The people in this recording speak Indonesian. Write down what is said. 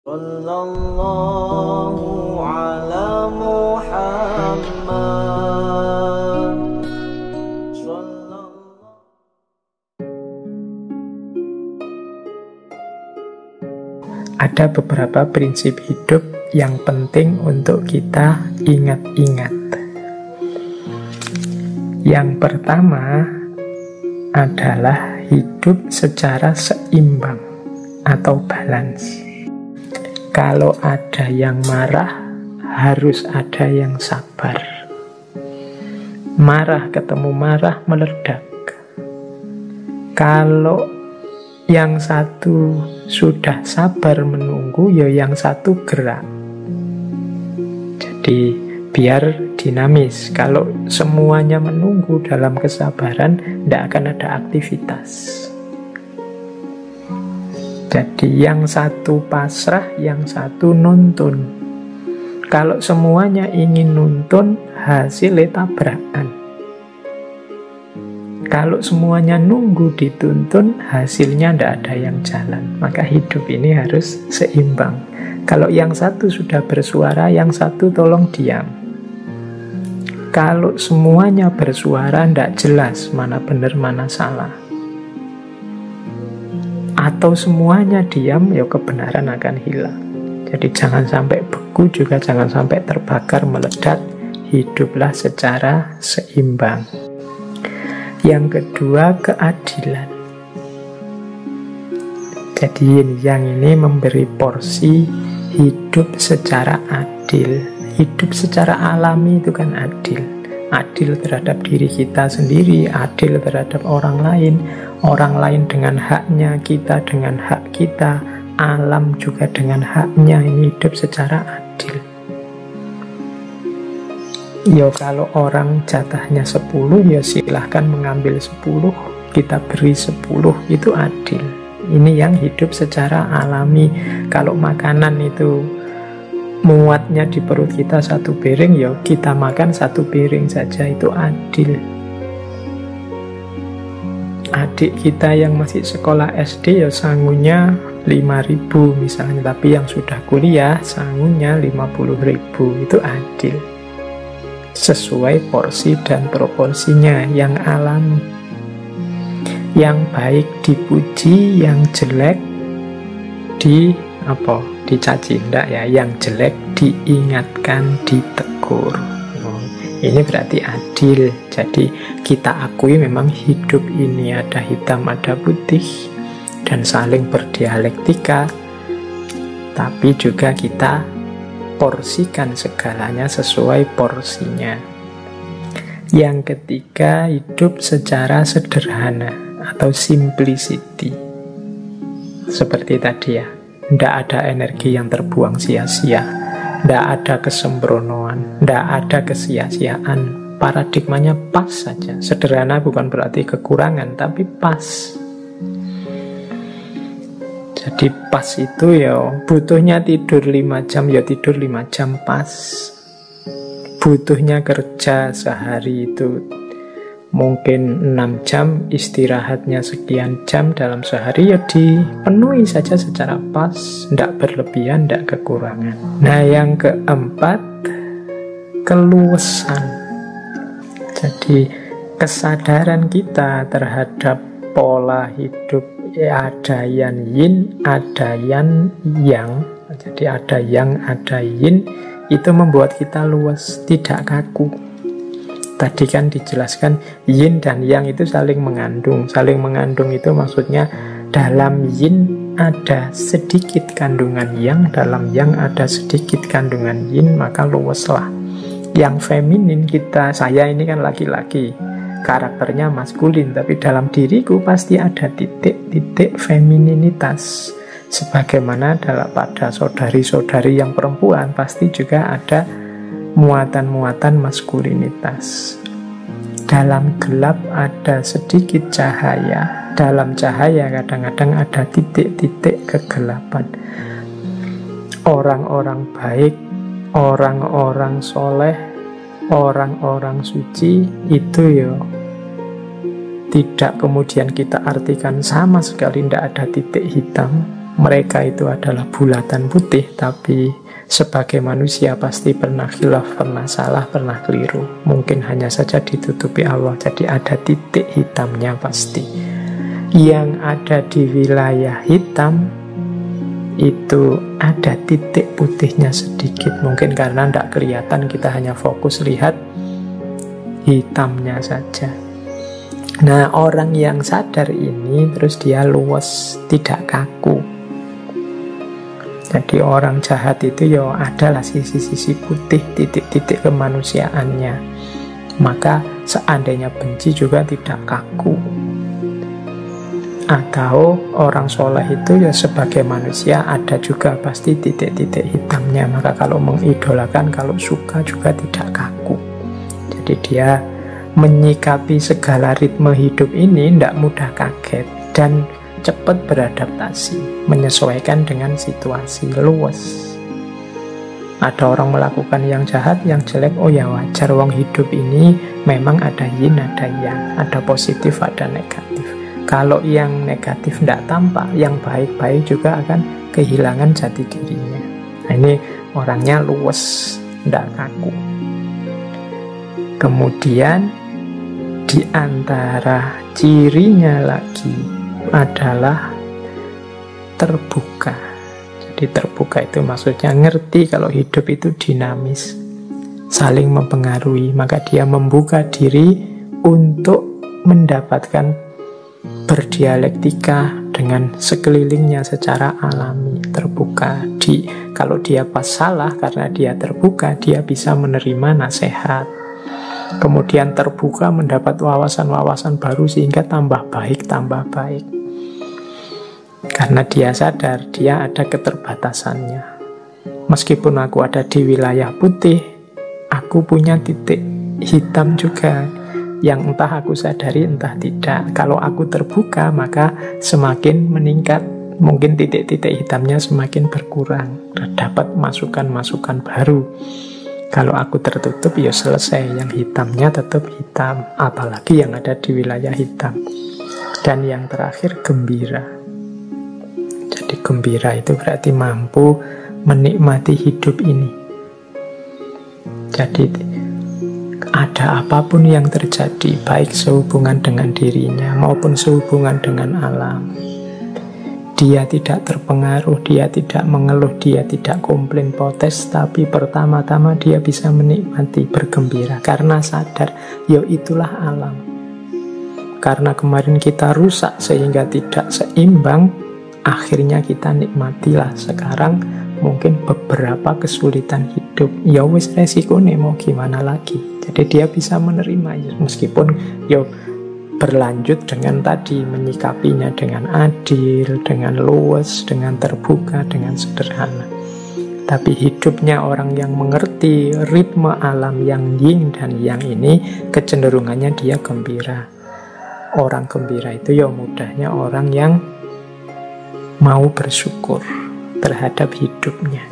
Sallallahu ala Muhammad. Ada beberapa prinsip hidup yang penting untuk kita ingat-ingat. Yang pertama adalah hidup secara seimbang atau balance. Kalau ada yang marah, harus ada yang sabar. Marah ketemu marah meledak. Kalau yang satu sudah sabar menunggu, ya yang satu gerak. Jadi biar dinamis. Kalau semuanya menunggu dalam kesabaran, tidak akan ada aktivitas. Jadi yang satu pasrah, yang satu nuntun. Kalau semuanya ingin nuntun, hasilnya tabrakan. Kalau semuanya nunggu dituntun, hasilnya tidak ada yang jalan. Maka hidup ini harus seimbang. Kalau yang satu sudah bersuara, yang satu tolong diam. Kalau semuanya bersuara, tidak jelas mana benar, mana salah. Atau semuanya diam, ya kebenaran akan hilang. Jadi jangan sampai beku, juga jangan sampai terbakar, meledak. Hiduplah secara seimbang. Yang kedua, keadilan. Jadi yang ini memberi porsi hidup secara adil. Hidup secara alami itu kan adil. Adil terhadap diri kita sendiri, adil terhadap orang lain dengan haknya, kita dengan hak kita, alam juga dengan haknya. Ini hidup secara adil. Ya kalau orang jatahnya 10, ya silahkan mengambil 10, kita beri 10, itu adil. Ini yang hidup secara alami. Kalau makanan itu muatnya di perut kita satu piring, ya kita makan satu piring saja, itu adil. Adik kita yang masih sekolah SD, ya sangunya 5.000 misalnya, tapi yang sudah kuliah sangunya 50.000, itu adil. Sesuai porsi dan proporsinya, yang alami. Yang baik dipuji, yang jelek dicaci, enggak ya, yang jelek diingatkan, ditegur. Ini berarti adil. Jadi kita akui memang hidup ini ada hitam, ada putih, dan saling berdialektika. Tapi juga kita porsikan segalanya sesuai porsinya. Yang ketiga, hidup secara sederhana atau simplicity. Seperti tadi ya, tidak ada energi yang terbuang sia-sia, tidak ada kesembronoan, tidak ada kesia-siaan. Paradigmanya pas saja. Sederhana bukan berarti kekurangan, tapi pas. Jadi pas itu ya, butuhnya tidur 5 jam, ya tidur 5 jam pas. Butuhnya kerja sehari itu mungkin 6 jam, istirahatnya sekian jam dalam sehari, ya dipenuhi saja secara pas, tidak berlebihan, tidak kekurangan. Nah yang keempat, keluasan. Jadi kesadaran kita terhadap pola hidup, ada yang yin, ada yang yang. Jadi ada yang, ada yin, itu membuat kita luas, tidak kaku. Tadi kan dijelaskan yin dan yang itu saling mengandung. Saling mengandung itu maksudnya dalam yin ada sedikit kandungan yang, dalam yang ada sedikit kandungan yin, maka luaslah. Yang feminin kita, saya ini kan laki-laki, karakternya maskulin, tapi dalam diriku pasti ada titik-titik femininitas. Sebagaimana pada saudari-saudari yang perempuan pasti juga ada muatan-muatan maskulinitas. Dalam gelap ada sedikit cahaya. Dalam cahaya kadang-kadang ada titik-titik kegelapan. Orang-orang baik, orang-orang soleh, orang-orang suci itu ya tidak kemudian kita artikan sama sekali, tidak ada titik hitam. mereka itu adalah bulatan putih, tapi sebagai manusia pasti pernah khilaf, pernah salah, pernah keliru. Mungkin hanya saja ditutupi Allah, jadi ada titik hitamnya pasti. Yang ada di wilayah hitam itu ada titik putihnya sedikit. Mungkin karena tidak kelihatan, kita hanya fokus lihat hitamnya saja. Nah, orang yang sadar ini terus dia luwes, tidak kaku. Jadi orang jahat itu ya adalah sisi-sisi putih, titik-titik kemanusiaannya. Maka seandainya benci juga tidak kaku. Atau orang soleh itu ya sebagai manusia ada juga pasti titik-titik hitamnya. Maka kalau mengidolakan, kalau suka juga tidak kaku. Jadi dia menyikapi segala ritme hidup ini tidak mudah kaget dan cepat beradaptasi, menyesuaikan dengan situasi, luwes. Ada orang melakukan yang jahat, yang jelek, oh ya wajar, wong hidup ini memang ada yin, ada yang, ada positif, ada negatif. Kalau yang negatif tidak tampak, yang baik-baik juga akan kehilangan jati dirinya. Nah, ini orangnya luwes, tidak kaku. Kemudian di antara cirinya lagi adalah terbuka. Jadi terbuka itu maksudnya ngerti kalau hidup itu dinamis, saling mempengaruhi. Maka dia membuka diri untuk mendapatkan berdialektika dengan sekelilingnya secara alami, terbuka. Kalau dia pas salah, karena dia terbuka, dia bisa menerima nasihat. Kemudian terbuka mendapat wawasan-wawasan baru sehingga tambah baik. Karena dia sadar dia ada keterbatasannya. Meskipun aku ada di wilayah putih, aku punya titik hitam juga yang entah aku sadari entah tidak. Kalau aku terbuka maka semakin meningkat, mungkin titik-titik hitamnya semakin berkurang, dapat masukan-masukan baru. Kalau aku tertutup ya selesai, yang hitamnya tetap hitam, apalagi yang ada di wilayah hitam. Dan yang terakhir gembira. Jadi gembira itu berarti mampu menikmati hidup ini. Jadi ada apapun yang terjadi, baik sehubungan dengan dirinya maupun sehubungan dengan alam, dia tidak terpengaruh, dia tidak mengeluh, dia tidak komplain, protes, tapi pertama-tama dia bisa menikmati, bergembira karena sadar, ya itulah alam. Karena kemarin kita rusak sehingga tidak seimbang, akhirnya kita nikmatilah sekarang mungkin beberapa kesulitan hidup. Ya wis resikonya mau gimana lagi. Jadi dia bisa menerima ya, meskipun ya berlanjut dengan tadi, menyikapinya dengan adil, dengan luwes, dengan terbuka, dengan sederhana. Tapi hidupnya orang yang mengerti ritme alam yang yin dan yang ini, kecenderungannya dia gembira. Orang gembira itu ya mudahnya orang yang mau bersyukur terhadap hidupnya.